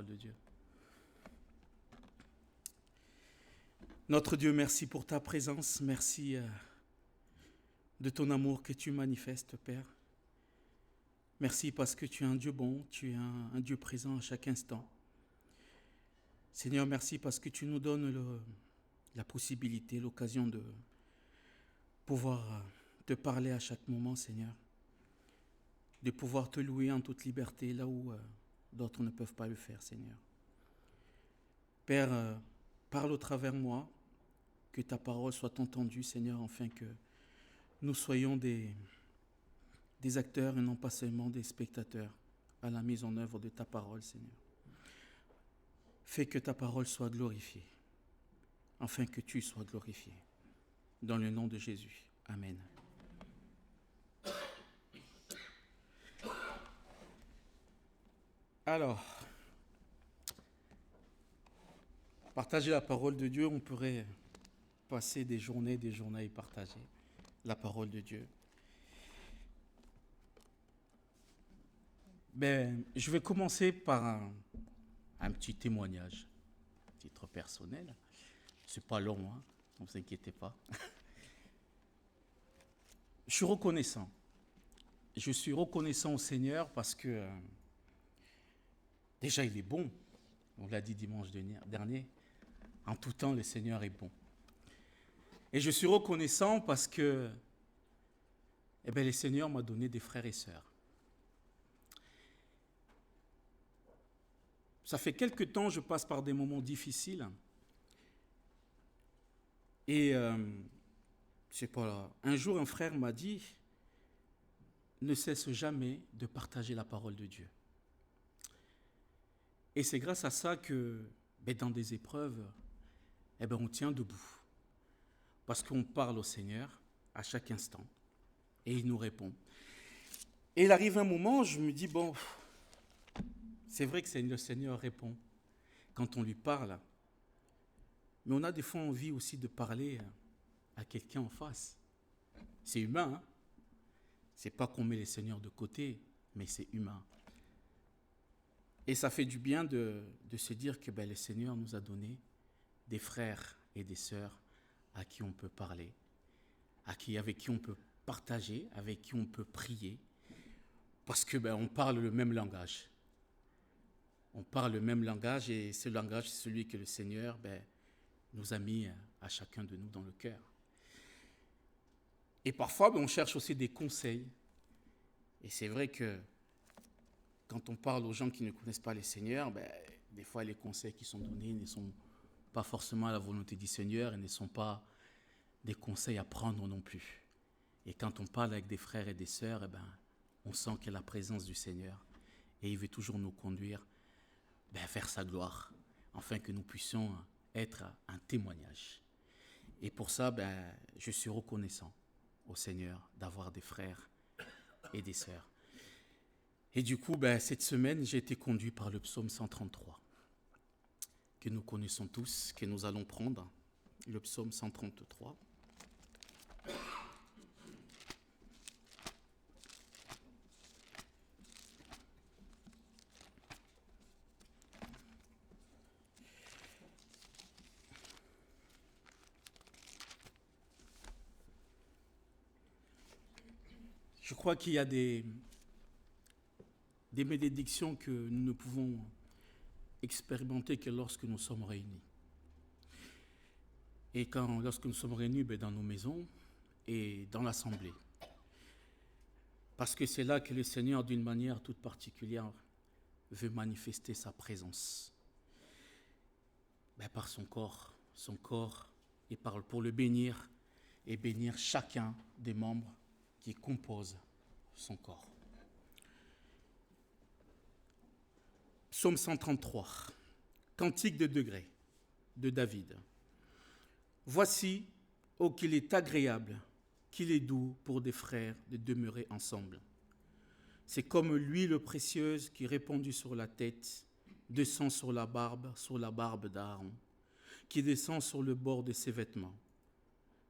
parole de Dieu. Notre Dieu, merci pour ta présence, merci de ton amour que tu manifestes, Père. Merci parce que tu es un Dieu bon, tu es un Dieu présent à chaque instant. Seigneur, merci parce que tu nous donnes la possibilité, l'occasion de pouvoir te parler à chaque moment, Seigneur. De pouvoir te louer en toute liberté là où d'autres ne peuvent pas le faire, Seigneur. Père, parle au travers de moi, que ta parole soit entendue, Seigneur, afin que nous soyons des acteurs et non pas seulement des spectateurs à la mise en œuvre de ta parole, Seigneur. Fais que ta parole soit glorifiée, afin que tu sois glorifié. Dans le nom de Jésus. Amen. Alors, partager la parole de Dieu, on pourrait passer des journées et partager la parole de Dieu. Je vais commencer par un petit témoignage, titre personnel. C'est pas long, hein, ne vous inquiétez pas. Je suis reconnaissant. Je suis reconnaissant au Seigneur parce que déjà il est bon. On l'a dit dimanche dernier. En tout temps, le Seigneur est bon. Et je suis reconnaissant parce que le Seigneur m'a donné des frères et sœurs. Ça fait quelque temps que je passe par des moments difficiles. Et un jour, un frère m'a dit, ne cesse jamais de partager la parole de Dieu. Et c'est grâce à ça que, dans des épreuves, on tient debout. Parce qu'on parle au Seigneur à chaque instant. Et il nous répond. Et il arrive un moment où je me dis, c'est vrai que le Seigneur répond quand on lui parle. Mais on a des fois envie aussi de parler à quelqu'un en face. C'est humain, hein? C'est pas qu'on met les seigneurs de côté, mais c'est humain. Et ça fait du bien de se dire que le Seigneur nous a donné des frères et des sœurs à qui on peut parler, avec qui on peut partager, avec qui on peut prier, parce que on parle le même langage. On parle le même langage et ce langage, c'est celui que le Seigneur nous a mis à chacun de nous dans le cœur. Et parfois, on cherche aussi des conseils. Et c'est vrai que quand on parle aux gens qui ne connaissent pas le Seigneur, des fois les conseils qui sont donnés ne sont pas forcément à la volonté du Seigneur et ne sont pas des conseils à prendre non plus. Et quand on parle avec des frères et des sœurs, on sent qu'il y a la présence du Seigneur et il veut toujours nous conduire vers sa gloire, afin que nous puissions être un témoignage. Et pour ça, je suis reconnaissant au Seigneur d'avoir des frères et des sœurs. Et du coup, cette semaine, j'ai été conduit par le psaume 133, que nous connaissons tous, que nous allons prendre, le psaume 133. Je crois qu'il y a des bénédictions que nous ne pouvons expérimenter que lorsque nous sommes réunis. Et lorsque nous sommes réunis dans nos maisons et dans l'assemblée. Parce que c'est là que le Seigneur, d'une manière toute particulière, veut manifester sa présence. Par son corps, et pour le bénir et bénir chacun des membres qui composent son corps. Psaume 133, cantique de degré de David. Voici, qu'il est agréable, qu'il est doux pour des frères de demeurer ensemble. C'est comme l'huile précieuse qui répandue sur la tête, descend sur la barbe d'Aaron, qui descend sur le bord de ses vêtements.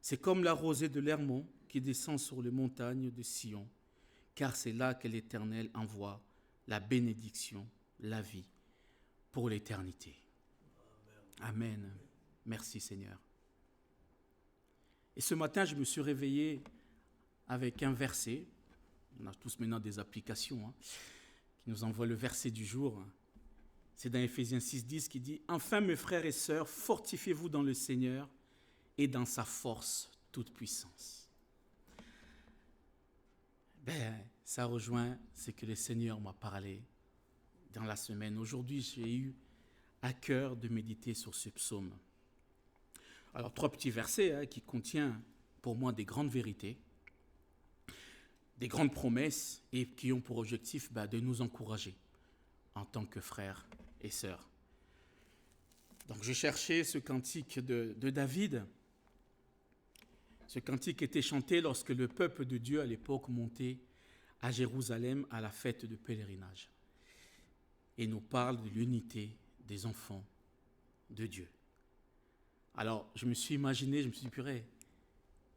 C'est comme la rosée de l'Hermon qui descend sur les montagnes de Sion, car c'est là que l'Éternel envoie la bénédiction, la vie, pour l'éternité. Amen. Merci Seigneur. Et ce matin, je me suis réveillé avec un verset. On a tous maintenant des applications qui nous envoient le verset du jour. C'est dans Éphésiens 6,10 qui dit « Enfin, mes frères et sœurs, fortifiez-vous dans le Seigneur et dans sa force toute puissance. » Ça rejoint ce que le Seigneur m'a parlé dans la semaine. Aujourd'hui, j'ai eu à cœur de méditer sur ce psaume. Alors, 3 petits versets qui contiennent pour moi des grandes vérités, des grandes promesses et qui ont pour objectif de nous encourager en tant que frères et sœurs. Donc, j'ai cherché ce cantique de David. Ce cantique était chanté lorsque le peuple de Dieu à l'époque montait à Jérusalem à la fête de pèlerinage. Et nous parle de l'unité des enfants de Dieu. Alors, je me suis dit, purée,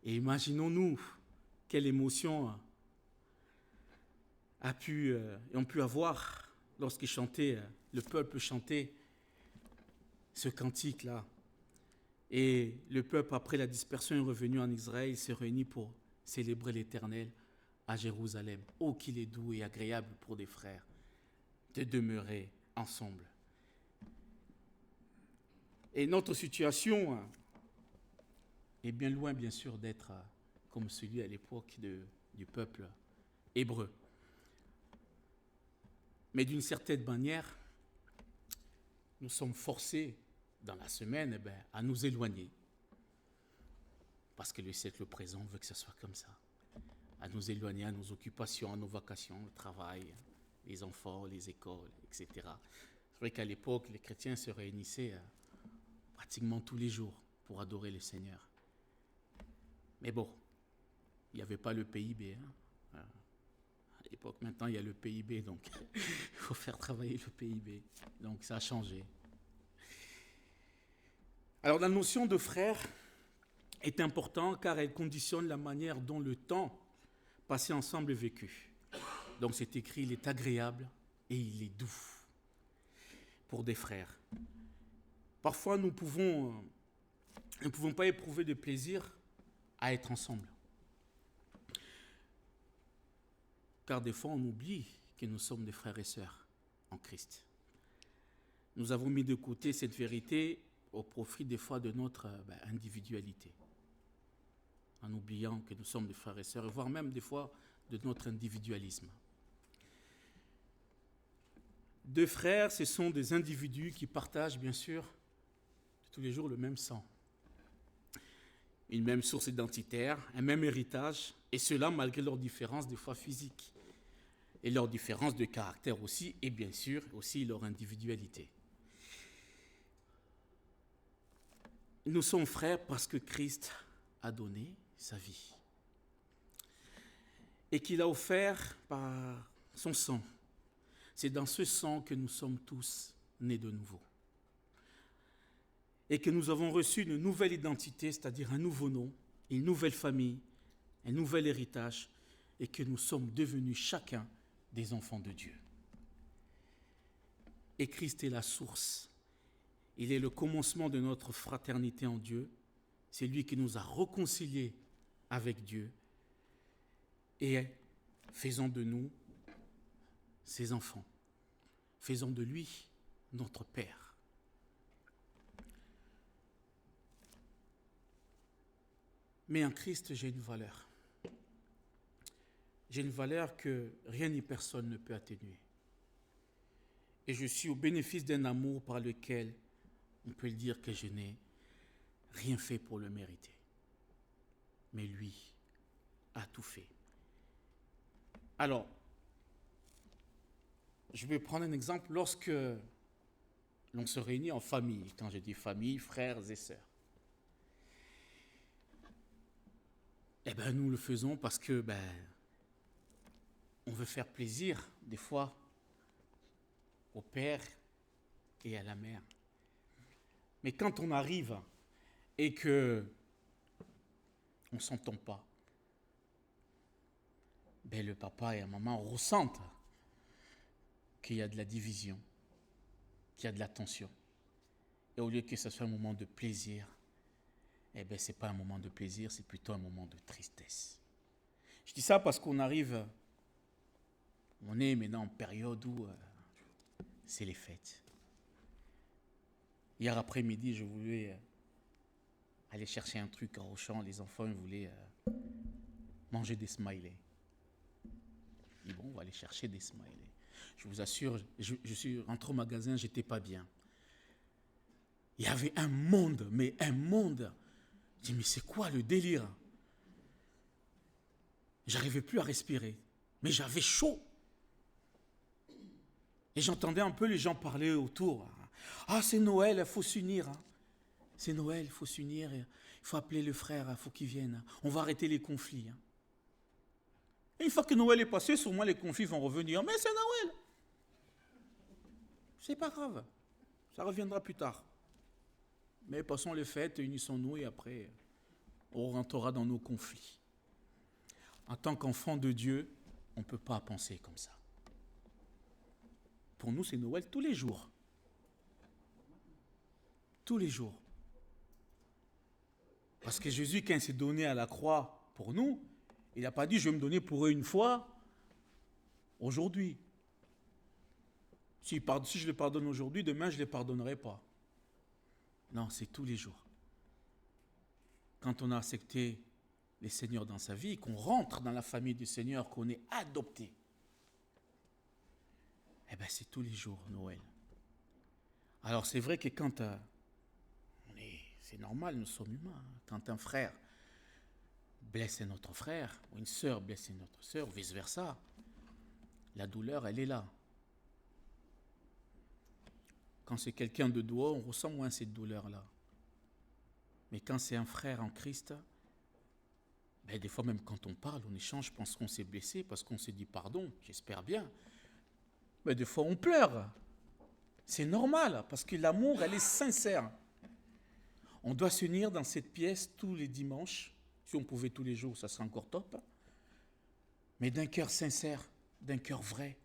et imaginons-nous quelle émotion ont pu avoir lorsqu'ils chantaient, le peuple chantait ce cantique-là. Et le peuple, après la dispersion, est revenu en Israël, il s'est réuni pour célébrer l'Éternel à Jérusalem. Oh, qu'il est doux et agréable pour des frères de demeurer ensemble. Et notre situation est bien loin, bien sûr, d'être comme celui à l'époque du peuple hébreu. Mais d'une certaine manière, nous sommes forcés dans la semaine à nous éloigner. Parce que le siècle présent veut que ce soit comme ça. À nous éloigner à nos occupations, à nos vacations, le travail, les enfants, les écoles, etc. C'est vrai qu'à l'époque, les chrétiens se réunissaient pratiquement tous les jours pour adorer le Seigneur. Mais bon, il n'y avait pas le PIB. À l'époque, maintenant, il y a le PIB, donc il faut faire travailler le PIB. Donc ça a changé. Alors la notion de frère est importante car elle conditionne la manière dont le temps passé ensemble est vécu. Donc c'est écrit, il est agréable et il est doux pour des frères. Parfois nous ne pouvons pas éprouver de plaisir à être ensemble. Car des fois on oublie que nous sommes des frères et sœurs en Christ. Nous avons mis de côté cette vérité au profit des fois de notre individualité, en oubliant que nous sommes des frères et sœurs, voire même des fois de notre individualisme. Deux frères, ce sont des individus qui partagent bien sûr tous les jours le même sang, une même source identitaire, un même héritage, et cela malgré leurs différences des fois physiques, et leurs différences de caractère aussi, et bien sûr aussi leur individualité. Nous sommes frères parce que Christ a donné sa vie et qu'il a offert par son sang. C'est dans ce sang que nous sommes tous nés de nouveau et que nous avons reçu une nouvelle identité, c'est-à-dire un nouveau nom, une nouvelle famille, un nouvel héritage et que nous sommes devenus chacun des enfants de Dieu. Et Christ est la source. Il est le commencement de notre fraternité en Dieu. C'est lui qui nous a réconciliés avec Dieu. Et faisons de nous ses enfants. Faisons de lui notre Père. Mais en Christ, j'ai une valeur. J'ai une valeur que rien ni personne ne peut atténuer. Et je suis au bénéfice d'un amour par lequel on peut le dire que je n'ai rien fait pour le mériter. Mais lui a tout fait. Alors, je vais prendre un exemple. Lorsque l'on se réunit en famille, quand je dis famille, frères et sœurs, nous le faisons parce que on veut faire plaisir des fois au père et à la mère. Mais quand on arrive et que on ne s'entend pas, le papa et la maman ressentent qu'il y a de la division. qu'il y a de la tension. Et au lieu que ce soit un moment de plaisir, eh bien, ce n'est pas un moment de plaisir, c'est plutôt un moment de tristesse. Je dis ça parce on est maintenant en période où c'est les fêtes. Hier après-midi, je voulais aller chercher un truc à Auchan. Les enfants voulaient manger des smileys. Je dis bon, on va aller chercher des smileys. Je vous assure, je suis rentré au magasin, j'étais pas bien. Il y avait un monde, mais un monde. Je dis mais c'est quoi le délire? J'arrivais plus à respirer, mais j'avais chaud. Et j'entendais un peu les gens parler autour. Ah, c'est Noël, il faut s'unir. C'est Noël, il faut s'unir. Il faut appeler le frère, il faut qu'il vienne. On va arrêter les conflits. Et une fois que Noël est passé, sûrement les conflits vont revenir. Mais c'est Noël. C'est pas grave. Ça reviendra plus tard. Mais passons les fêtes, unissons-nous et après, on rentrera dans nos conflits. En tant qu'enfant de Dieu, on ne peut pas penser comme ça. Pour nous, c'est Noël tous les jours. Tous les jours. Parce que Jésus, quand il s'est donné à la croix pour nous, il n'a pas dit « je vais me donner pour eux une fois, aujourd'hui ». Si je les pardonne aujourd'hui, demain, je ne les pardonnerai pas. Non, c'est tous les jours. Quand on a accepté les Seigneurs dans sa vie, qu'on rentre dans la famille du Seigneur, qu'on est adopté, eh bien, c'est tous les jours Noël. Alors, c'est vrai que quand c'est normal, nous sommes humains. Quand un frère blesse un autre frère, ou une sœur blesse une autre sœur, ou vice-versa, la douleur, elle est là. Quand c'est quelqu'un de dehors, on ressent moins cette douleur-là. Mais quand c'est un frère en Christ, ben des fois même quand on parle, on échange, je pense qu'on s'est blessé, parce qu'on s'est dit pardon, j'espère bien. Mais des fois on pleure. C'est normal, parce que l'amour, elle est sincère. On doit s'unir dans cette pièce tous les dimanches. Si on pouvait tous les jours, ça serait encore top. Mais d'un cœur sincère, d'un cœur vrai.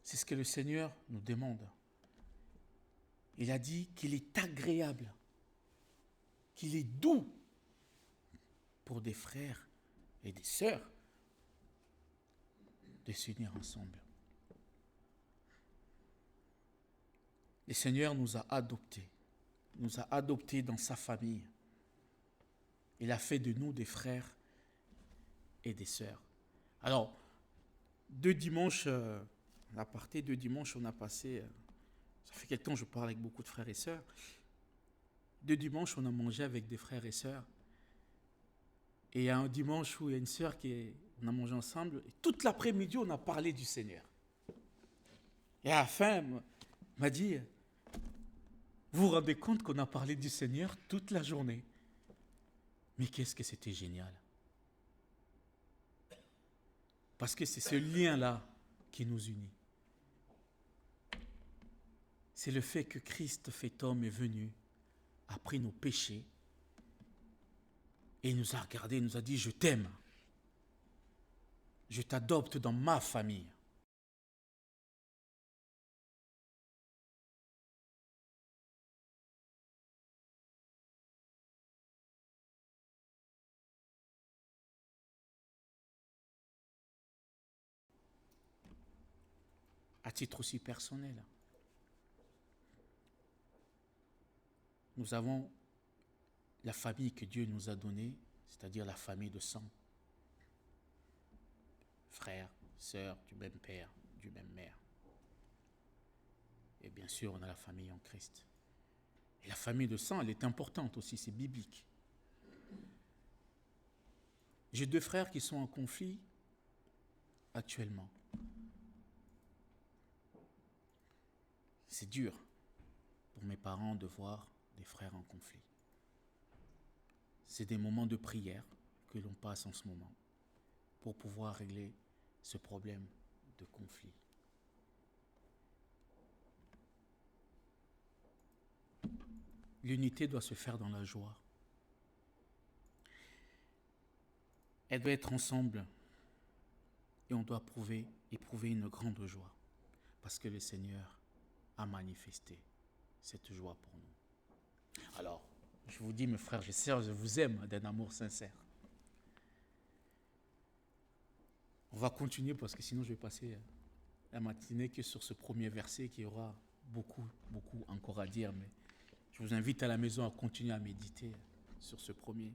C'est ce que le Seigneur nous demande. Il a dit qu'il est agréable, qu'il est doux pour des frères et des sœurs de s'unir ensemble. Le Seigneur nous a adoptés dans sa famille. Il a fait de nous des frères et des sœurs. Alors, deux dimanches, on a passé, ça fait quelque temps que je parle avec beaucoup de frères et sœurs. Deux dimanches, on a mangé avec des frères et sœurs. Et il y a un dimanche où il y a une sœur on a mangé ensemble. Et toute l'après-midi, on a parlé du Seigneur. Et à la fin, elle m'a dit, vous vous rendez compte qu'on a parlé du Seigneur toute la journée? Mais qu'est-ce que c'était génial. Parce que c'est ce lien-là qui nous unit. C'est le fait que Christ fait homme est venu, a pris nos péchés, et il nous a regardés, il nous a dit, je t'aime. Je t'adopte dans ma famille. À titre aussi personnel. Nous avons la famille que Dieu nous a donnée, c'est-à-dire la famille de sang. Frères, sœurs, du même père, du même mère. Et bien sûr, on a la famille en Christ. Et la famille de sang, elle est importante aussi, c'est biblique. J'ai deux frères qui sont en conflit actuellement. C'est dur pour mes parents de voir des frères en conflit. C'est des moments de prière que l'on passe en ce moment pour pouvoir régler ce problème de conflit. L'unité doit se faire dans la joie. Elle doit être ensemble et on doit éprouver une grande joie parce que le Seigneur à manifester cette joie pour nous. Alors, je vous dis, mes frères et sœurs, je vous aime d'un amour sincère. On va continuer parce que sinon je vais passer la matinée que sur ce premier verset qui aura beaucoup encore à dire. Mais je vous invite à la maison à continuer à méditer sur ce premier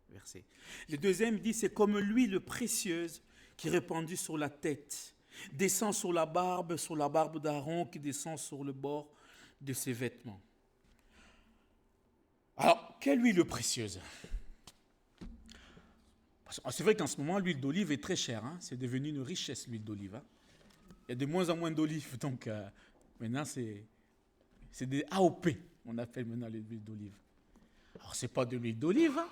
verset. Le deuxième dit, c'est comme l'huile précieuse qui est répandue sur la tête, descend sur la barbe d'Aaron qui descend sur le bord de ses vêtements. Alors, quelle huile précieuse? C'est vrai qu'en ce moment, l'huile d'olive est très chère. Hein? C'est devenu une richesse, l'huile d'olive. Hein? Il y a de moins en moins d'olives. Donc, maintenant, c'est des AOP. On appelle maintenant l'huile d'olive. Alors, ce n'est pas de l'huile d'olive. Hein?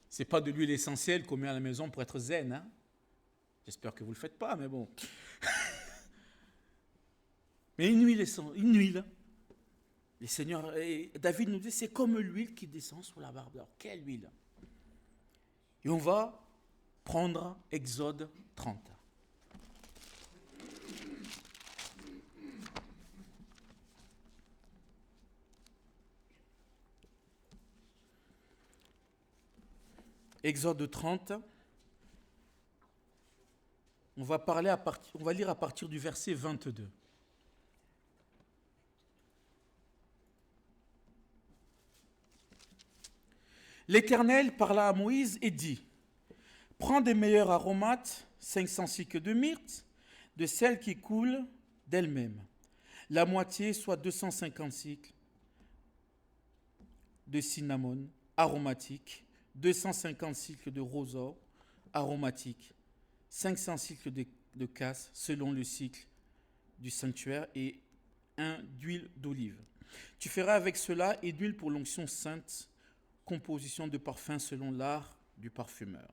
Ce n'est pas de l'huile essentielle qu'on met à la maison pour être zen. Hein? J'espère que vous ne le faites pas, mais bon. Mais une huile. Le Seigneur, David nous dit, c'est comme l'huile qui descend sur la barbe. Alors, quelle huile? Et on va prendre Exode 30. Exode 30. On va lire à partir du verset 22. L'Éternel parla à Moïse et dit, « Prends des meilleurs aromates, 500 cycles de myrte, de celles qui coulent d'elles-mêmes. La moitié, soit 250 cycles de cinnamome aromatique, 250 cycles de roseau aromatique, 500 cycles de casse selon le cycle du sanctuaire et un d'huile d'olive. Tu feras avec cela et d'huile pour l'onction sainte, composition de parfum selon l'art du parfumeur.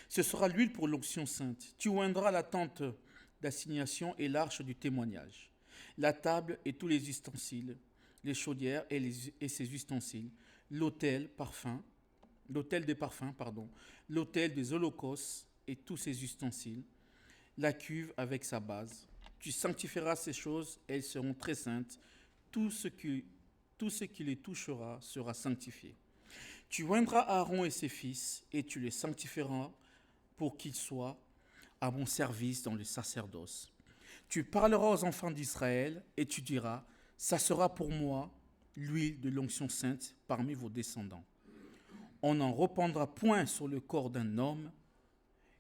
Ce sera l'huile pour l'onction sainte. Tu oindras la tente d'assignation et l'arche du témoignage, la table et tous les ustensiles, les chaudières et ses ustensiles, l'autel des parfums, l'autel des holocaustes et tous ses ustensiles, la cuve avec sa base. Tu sanctifieras ces choses, elles seront très saintes. Tout ce qui les touchera sera sanctifié. Tu oindras Aaron et ses fils, et tu les sanctifieras pour qu'ils soient à mon service dans le sacerdoce. Tu parleras aux enfants d'Israël, et tu diras, ça sera pour moi l'huile de l'onction sainte parmi vos descendants. On n'en répandra point sur le corps d'un homme,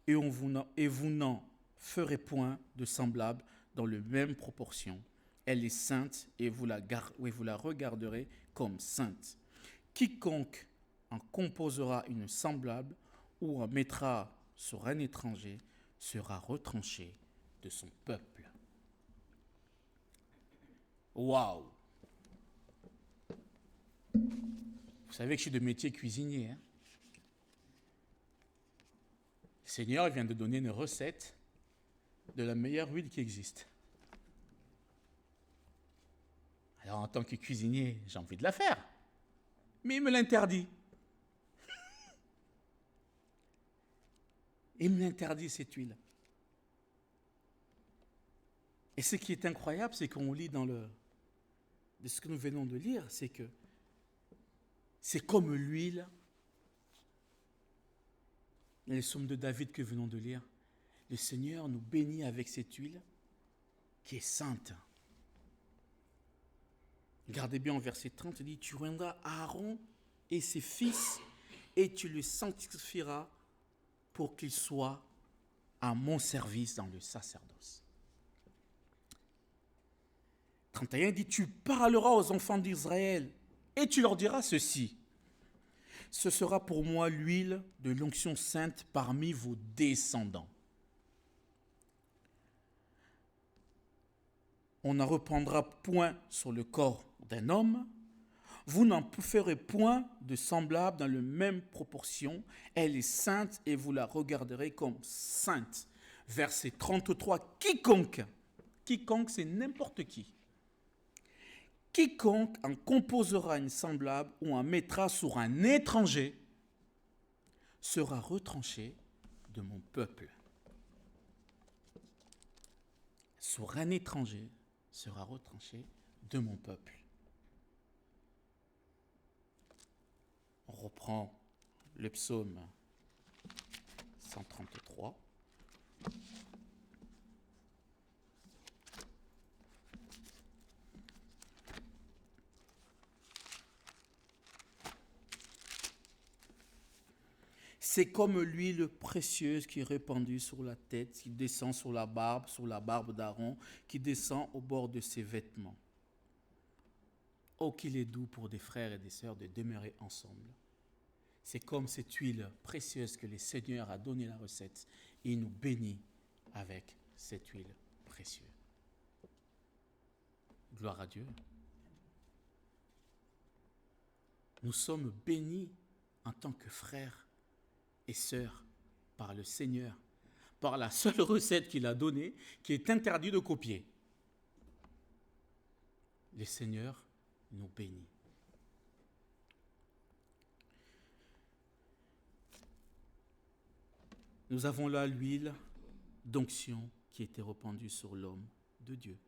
et vous n'en ferez point de semblable dans la même proportion. Elle est sainte, et vous la regarderez comme sainte. Quiconque en composera une semblable ou en mettra sur un étranger sera retranché de son peuple. Waouh! Vous savez que je suis de métier cuisinier. Hein? Le Seigneur vient de donner une recette de la meilleure huile qui existe. Alors en tant que cuisinier, j'ai envie de la faire. Mais il me l'interdit. Il me l'interdit, cette huile. Et ce qui est incroyable, c'est qu'on lit de ce que nous venons de lire, c'est que c'est comme l'huile, les psaumes de David que nous venons de lire. Le Seigneur nous bénit avec cette huile qui est sainte. Regardez bien en verset 30, il dit, tu oindras Aaron et ses fils et tu les sanctifieras pour qu'ils soient à mon service dans le sacerdoce. 31 dit, tu parleras aux enfants d'Israël et tu leur diras ceci. Ce sera pour moi l'huile de l'onction sainte parmi vos descendants. On n'en répandra point sur le corps d'un homme. Vous n'en ferez point de semblable dans la même proportion. Elle est sainte et vous la regarderez comme sainte. Verset 33, quiconque, c'est n'importe qui. Quiconque en composera une semblable ou en mettra sur un étranger sera retranché de mon peuple. Sur un étranger sera retranché de mon peuple. On reprend le psaume 133. C'est comme l'huile précieuse qui est répandue sur la tête, qui descend sur la barbe d'Aaron, qui descend au bord de ses vêtements. Oh, qu'il est doux pour des frères et des sœurs de demeurer ensemble. C'est comme cette huile précieuse que le Seigneur a donné la recette et il nous bénit avec cette huile précieuse. Gloire à Dieu. Nous sommes bénis en tant que frères et sœurs par le Seigneur, par la seule recette qu'il a donnée, qui est interdit de copier. Le Seigneur nous bénit. Nous avons là l'huile d'onction qui était répandue sur l'homme de Dieu.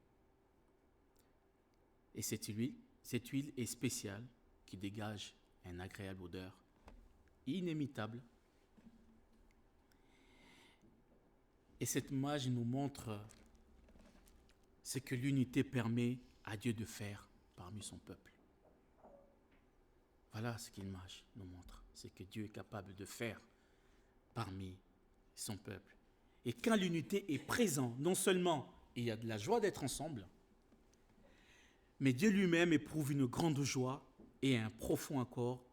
Et cette huile est spéciale qui dégage une agréable odeur inimitable. Et cette image nous montre ce que l'unité permet à Dieu de faire parmi son peuple. Voilà ce qu'une image nous montre, ce que Dieu est capable de faire parmi son peuple. Et quand l'unité est présente, non seulement il y a de la joie d'être ensemble, mais Dieu lui-même éprouve une grande joie et un profond accord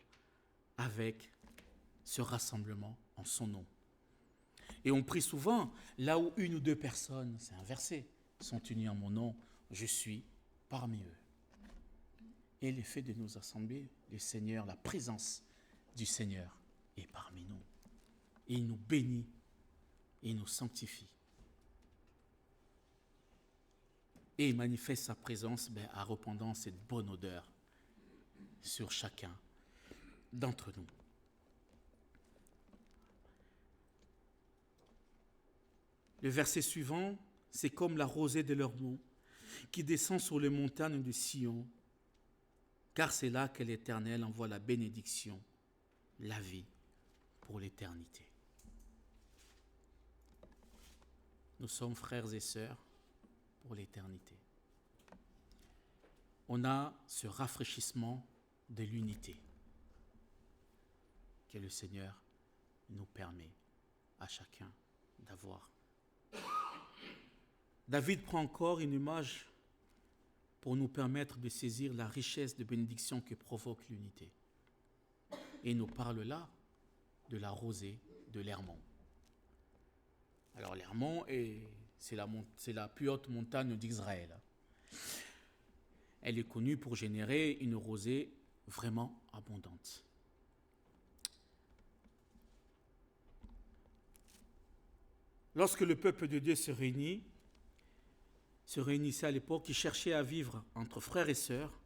avec ce rassemblement en son nom. Et on prie souvent, là où une ou deux personnes, c'est inversé, sont unies en mon nom, je suis parmi eux. Et l'effet de nos assemblées, le Seigneur, la présence du Seigneur est parmi nous. Et il nous bénit, et il nous sanctifie. Et il manifeste sa présence en répandant cette bonne odeur sur chacun d'entre nous. Le verset suivant, c'est comme la rosée de l'Hermon qui descend sur les montagnes de Sion, car c'est là que l'Éternel envoie la bénédiction, la vie pour l'éternité. Nous sommes frères et sœurs pour l'éternité. On a ce rafraîchissement de l'unité que le Seigneur nous permet à chacun d'avoir. David prend encore une image pour nous permettre de saisir la richesse de bénédiction que provoque l'unité. Et il nous parle là de la rosée de l'Hermon. Alors l'Hermon, c'est la plus haute montagne d'Israël. Elle est connue pour générer une rosée vraiment abondante. Lorsque le peuple de Dieu se réunissait à l'époque, il cherchait à vivre entre frères et sœurs,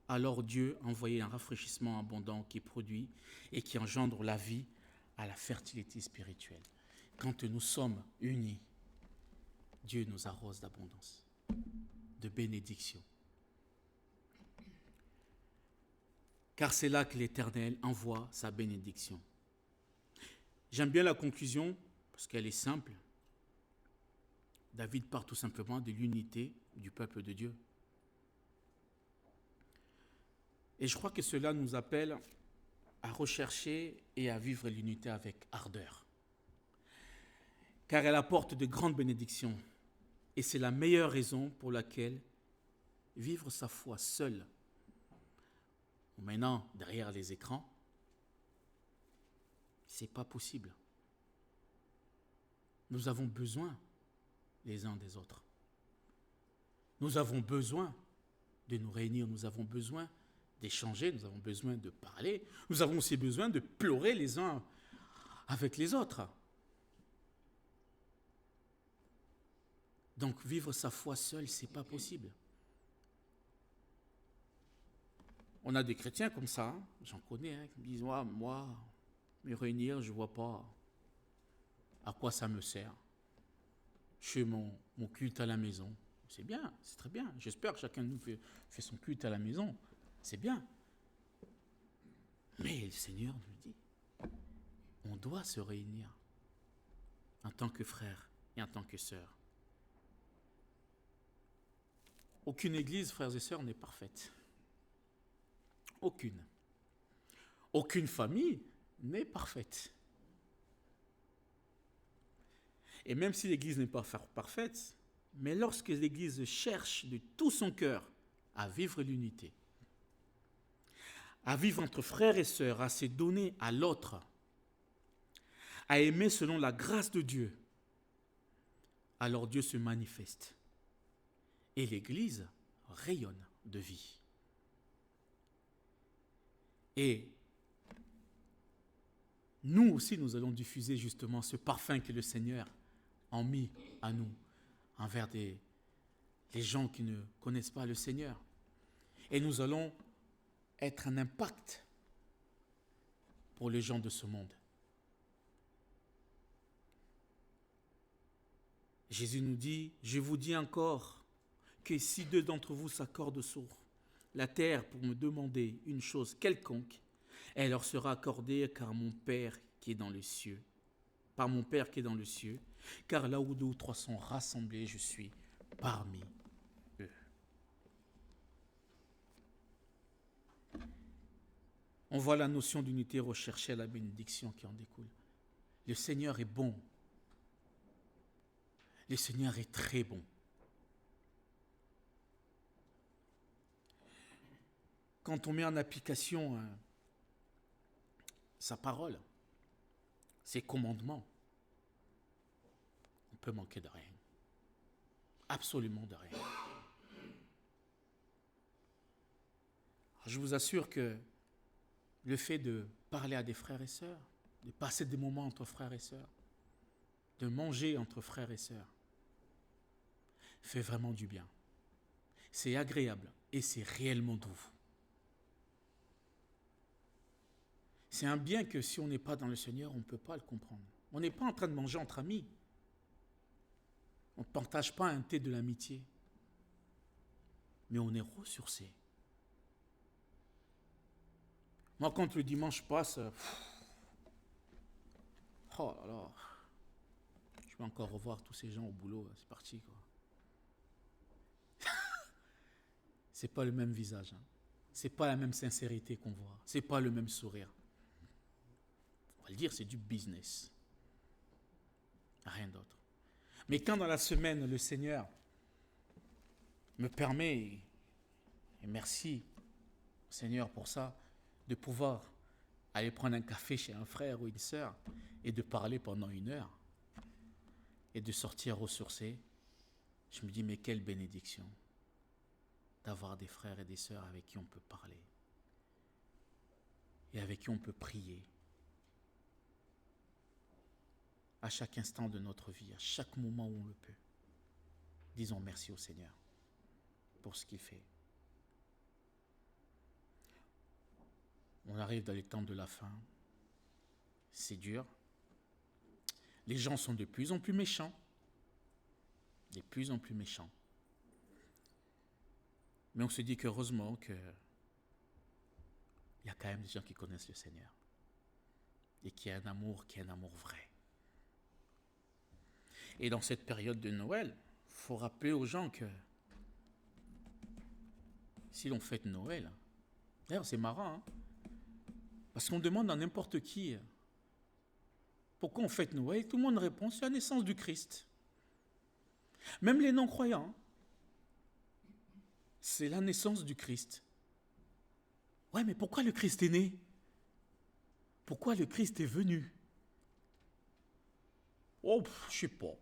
alors Dieu envoyait un rafraîchissement abondant qui produit et qui engendre la vie à la fertilité spirituelle. Quand nous sommes unis, Dieu nous arrose d'abondance, de bénédiction. Car c'est là que l'Éternel envoie sa bénédiction. J'aime bien la conclusion, parce qu'elle est simple. David part tout simplement de l'unité du peuple de Dieu. Et je crois que cela nous appelle à rechercher et à vivre l'unité avec ardeur. Car elle apporte de grandes bénédictions. Et c'est la meilleure raison pour laquelle vivre sa foi seul, ou maintenant derrière les écrans, ce n'est pas possible. Nous avons besoin les uns des autres. Nous avons besoin de nous réunir, nous avons besoin d'échanger, nous avons besoin de parler, nous avons aussi besoin de pleurer les uns avec les autres. Donc vivre sa foi seul, ce n'est pas possible. On a des chrétiens comme ça, j'en connais, qui me disent moi, me réunir, je ne vois pas à quoi ça me sert. Je fais mon culte à la maison, C'est bien, c'est très bien. J'espère que chacun de nous fait son culte à la maison. C'est bien. Mais le Seigneur nous dit, on doit se réunir en tant que frères et en tant que sœurs. Aucune église, frères et sœurs, n'est parfaite. Aucune. Aucune famille n'est parfaite. Et même si l'église n'est pas parfaite, mais lorsque l'église cherche de tout son cœur à vivre l'unité, à vivre entre frères et sœurs, à se donner à l'autre, à aimer selon la grâce de Dieu, alors Dieu se manifeste. Et l'Église rayonne de vie. Et nous aussi, nous allons diffuser justement ce parfum que le Seigneur a mis à nous, envers les gens qui ne connaissent pas le Seigneur. Et nous allons être un impact pour les gens de ce monde. Jésus nous dit, je vous dis encore que si 2 d'entre vous s'accordent sur la terre pour me demander une chose quelconque, elle leur sera accordée par mon Père qui est dans les cieux. Car là où 2 ou 3 sont rassemblés, je suis parmi eux. On voit la notion d'unité recherchée à la bénédiction qui en découle. Le Seigneur est bon. Le Seigneur est très bon. Quand on met en application sa parole, ses commandements, on peut manquer de rien. Absolument de rien. Je vous assure que le fait de parler à des frères et sœurs, de passer des moments entre frères et sœurs, de manger entre frères et sœurs, fait vraiment du bien. C'est agréable et c'est réellement doux. C'est un bien que si on n'est pas dans le Seigneur, on ne peut pas le comprendre. On n'est pas en train de manger entre amis. On ne partage pas un thé de l'amitié. Mais on est ressourcé. Moi, quand le dimanche passe, oh là là, je vais encore revoir tous ces gens au boulot, c'est parti, quoi. C'est pas le même visage, hein. C'est pas la même sincérité qu'on voit. C'est pas le même sourire. On va le dire, c'est du business. Rien d'autre. Mais quand dans la semaine, le Seigneur me permet, et merci Seigneur pour ça, de pouvoir aller prendre un café chez un frère ou une sœur et de parler pendant 1 heure et de sortir ressourcé, je me dis, mais quelle bénédiction d'avoir des frères et des sœurs avec qui on peut parler et avec qui on peut prier à chaque instant de notre vie, à chaque moment où on le peut. Disons merci au Seigneur pour ce qu'il fait. On arrive dans les temps de la fin. C'est dur. Les gens sont de plus en plus méchants. De plus en plus méchants. Mais on se dit qu'heureusement qu'il y a quand même des gens qui connaissent le Seigneur. Et qui a un amour vrai. Et dans cette période de Noël, il faut rappeler aux gens que si l'on fête Noël, d'ailleurs c'est marrant, hein, parce qu'on demande à n'importe qui pourquoi on fête Noël, tout le monde répond, c'est la naissance du Christ. Même les non-croyants, c'est la naissance du Christ. Ouais, mais pourquoi le Christ est né? Pourquoi le Christ est venu? Oh, je sais pas.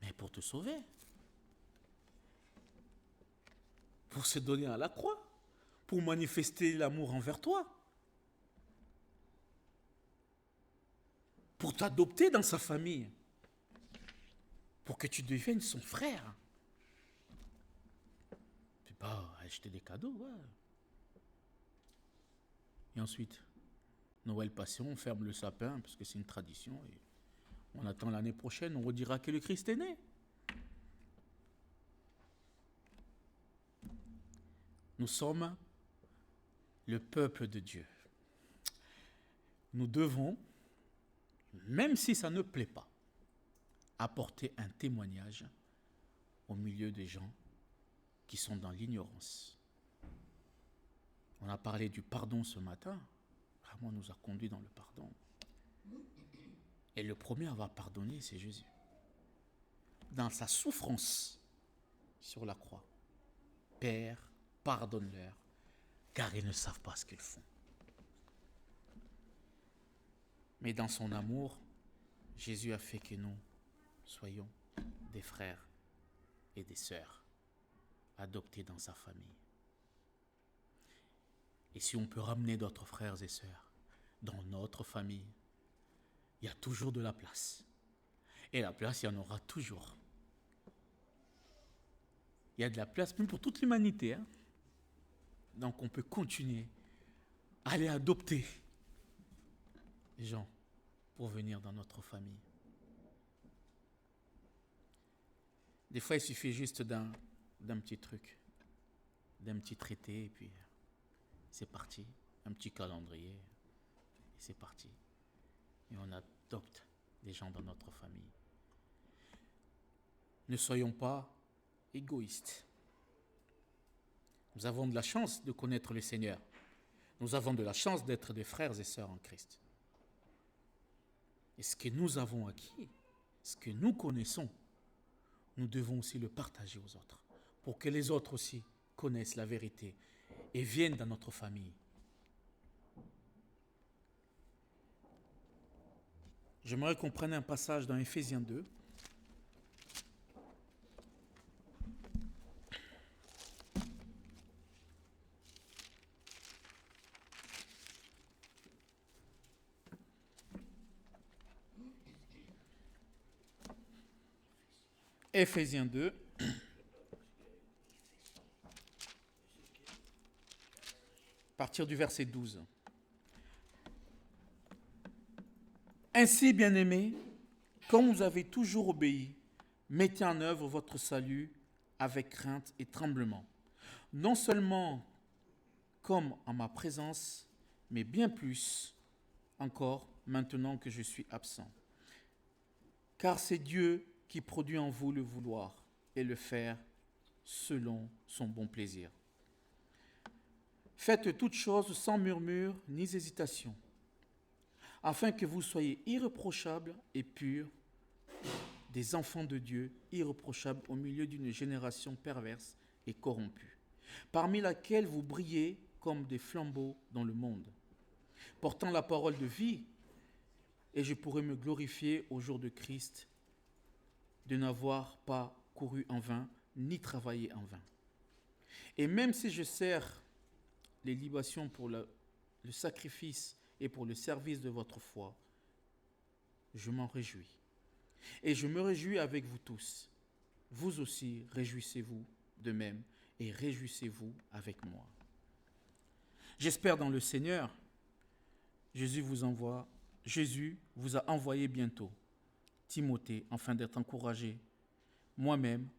Mais pour te sauver. Pour se donner à la croix. Pour manifester l'amour envers toi. Pour t'adopter dans sa famille. Pour que tu deviennes son frère. C'est pas acheter des cadeaux, ouais. Et ensuite, Noël passé, on ferme le sapin parce que c'est une tradition. Et on attend l'année prochaine, on redira que le Christ est né. Nous sommes le peuple de Dieu. Nous devons, même si ça ne plaît pas, apporter un témoignage au milieu des gens qui sont dans l'ignorance. On a parlé du pardon ce matin. Vraiment, nous a conduits dans le pardon. Et le premier à avoir pardonné, c'est Jésus. Dans sa souffrance sur la croix. Père, pardonne-leur, car ils ne savent pas ce qu'ils font. Mais dans son amour, Jésus a fait que nous soyons des frères et des sœurs adoptés dans sa famille. Et si on peut ramener d'autres frères et sœurs dans notre famille, il y a toujours de la place. Et la place, il y en aura toujours. Il y a de la place même pour toute l'humanité. Hein? Donc on peut continuer à aller adopter les gens pour venir dans notre famille. Des fois, il suffit juste d'un petit truc, d'un petit traité, et puis c'est parti. Un petit calendrier, et c'est parti. Et on adopte des gens dans notre famille. Ne soyons pas égoïstes. Nous avons de la chance de connaître le Seigneur. Nous avons de la chance d'être des frères et sœurs en Christ. Et ce que nous avons acquis, ce que nous connaissons, nous devons aussi le partager aux autres, pour que les autres aussi connaissent la vérité et viennent dans notre famille. J'aimerais qu'on prenne un passage dans Éphésiens 2. Éphésiens 2. À partir du verset 12. Ainsi, bien-aimés, comme vous avez toujours obéi, mettez en œuvre votre salut avec crainte et tremblement, non seulement comme en ma présence, mais bien plus encore maintenant que je suis absent. Car c'est Dieu qui produit en vous le vouloir et le faire selon son bon plaisir. Faites toutes choses sans murmure ni hésitation, afin que vous soyez irréprochables et purs, des enfants de Dieu, irréprochables au milieu d'une génération perverse et corrompue, parmi laquelle vous brillez comme des flambeaux dans le monde, portant la parole de vie, et je pourrai me glorifier au jour de Christ, de n'avoir pas couru en vain, ni travaillé en vain. Et même si je sers les libations pour le sacrifice et pour le service de votre foi, je m'en réjouis. Et je me réjouis avec vous tous. Vous aussi, réjouissez-vous de même et réjouissez-vous avec moi. J'espère dans le Seigneur, Jésus vous a envoyé bientôt Timothée, afin d'être encouragé moi-même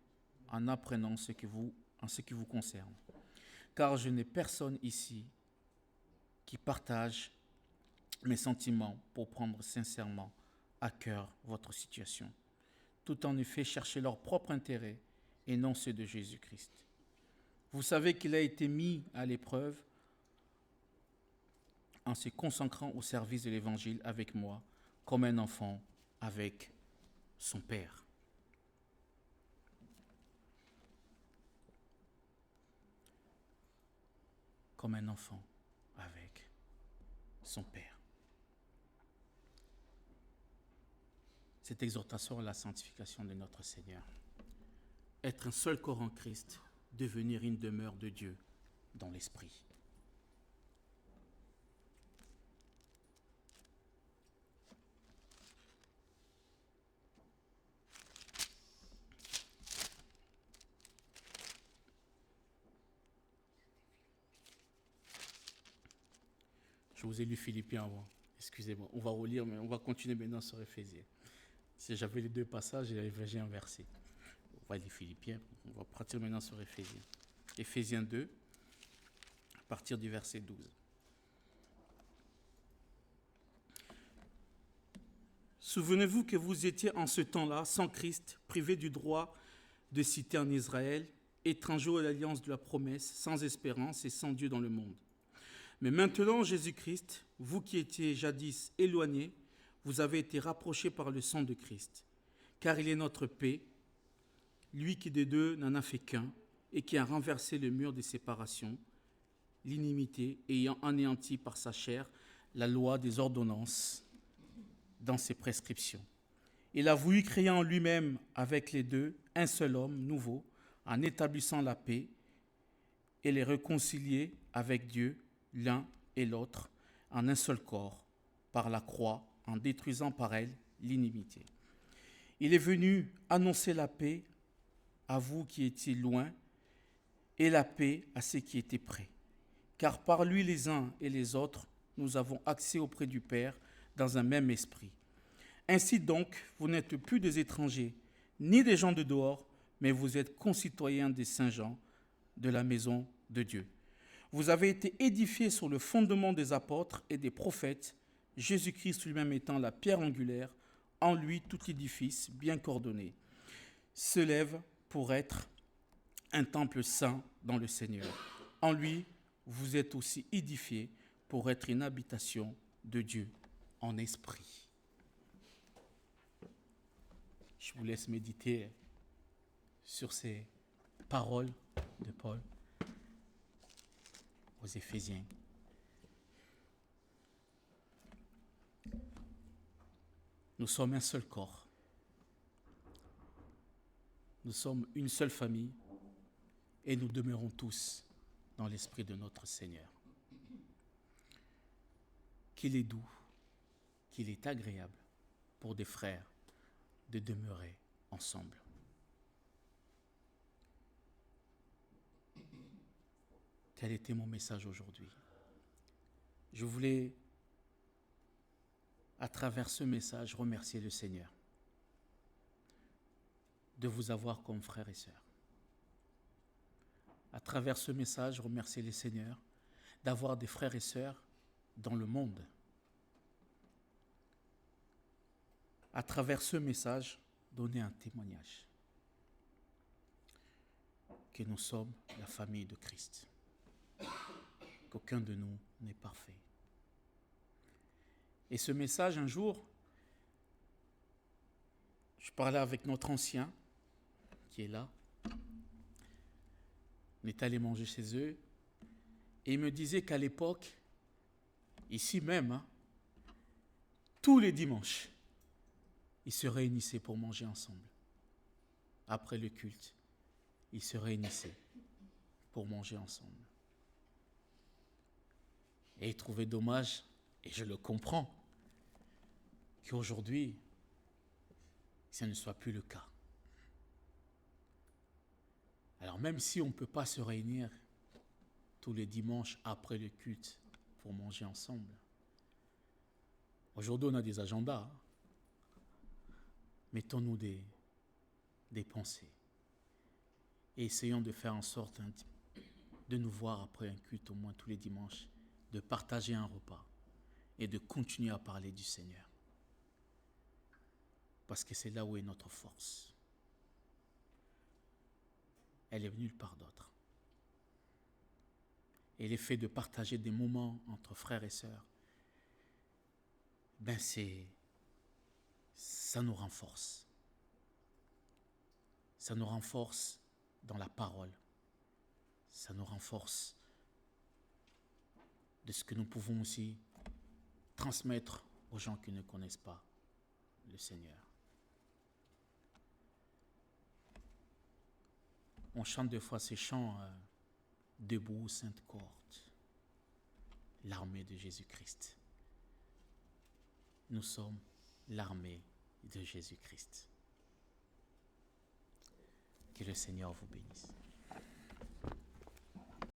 en apprenant en ce qui vous concerne. Car je n'ai personne ici qui partage mes sentiments pour prendre sincèrement à cœur votre situation. Tout en effet chercher leur propre intérêt et non ceux de Jésus-Christ. Vous savez qu'il a été mis à l'épreuve en se consacrant au service de l'Évangile avec moi, comme un enfant avec son Père. Comme un enfant avec son Père. Cette exhortation à la sanctification de notre Seigneur. Être un seul corps en Christ, devenir une demeure de Dieu dans l'Esprit. Je vous ai lu Philippiens avant. Excusez-moi, on va relire, mais on va continuer maintenant sur Éphésiens. Si j'avais les deux passages, j'ai inversé. On va lire Philippiens, on va partir maintenant sur Éphésiens. Éphésiens 2, à partir du verset 12. Souvenez-vous que vous étiez en ce temps-là, sans Christ, privés du droit de cité en Israël, étrangers à l'alliance de la promesse, sans espérance et sans Dieu dans le monde. Mais maintenant, Jésus-Christ, vous qui étiez jadis éloignés, vous avez été rapprochés par le sang de Christ, car il est notre paix, lui qui des deux n'en a fait qu'un, et qui a renversé le mur des séparations, l'inimité, ayant anéanti par sa chair la loi des ordonnances dans ses prescriptions. Il a voulu créer en lui-même, avec les deux, un seul homme nouveau, en établissant la paix, et les réconcilier avec Dieu, l'un et l'autre, en un seul corps, par la croix, en détruisant par elle l'inimité. Il est venu annoncer la paix à vous qui étiez loin, et la paix à ceux qui étaient près. Car par lui les uns et les autres, nous avons accès auprès du Père dans un même esprit. Ainsi donc, vous n'êtes plus des étrangers, ni des gens de dehors, mais vous êtes concitoyens des saints gens de la maison de Dieu. Vous avez été édifiés sur le fondement des apôtres et des prophètes, Jésus-Christ lui-même étant la pierre angulaire, en lui tout édifice bien coordonné se lève pour être un temple saint dans le Seigneur. En lui, vous êtes aussi édifiés pour être une habitation de Dieu en esprit. Je vous laisse méditer sur ces paroles de Paul aux Éphésiens. Nous sommes un seul corps. Nous sommes une seule famille et nous demeurons tous dans l'esprit de notre Seigneur. Qu'il est doux, qu'il est agréable pour des frères de demeurer ensemble. Tel était mon message aujourd'hui. Je voulais, à travers ce message, remercier le Seigneur de vous avoir comme frères et sœurs. À travers ce message, remercier le Seigneur d'avoir des frères et sœurs dans le monde. À travers ce message, donner un témoignage que nous sommes la famille de Christ, qu'aucun de nous n'est parfait. Et ce message, un jour, je parlais avec notre ancien, qui est là. On est allé manger chez eux. Et il me disait qu'à l'époque, ici même, tous les dimanches, ils se réunissaient pour manger ensemble. Après le culte, ils se réunissaient pour manger ensemble. Et il trouvait dommage, et je le comprends, qu'aujourd'hui, ça ne soit plus le cas. Alors même si on ne peut pas se réunir tous les dimanches après le culte pour manger ensemble, aujourd'hui on a des agendas. Mettons-nous des pensées et essayons de faire en sorte de nous voir après un culte au moins tous les dimanches, de partager un repas et de continuer à parler du Seigneur. Parce que c'est là où est notre force. Elle est nulle part d'autre. Et l'effet de partager des moments entre frères et sœurs, ça nous renforce. Ça nous renforce dans la parole. Ça nous renforce de ce que nous pouvons aussi transmettre aux gens qui ne connaissent pas le Seigneur. On chante des fois ces chants debout, sainte cohorte, l'armée de Jésus-Christ. Nous sommes l'armée de Jésus-Christ. Que le Seigneur vous bénisse.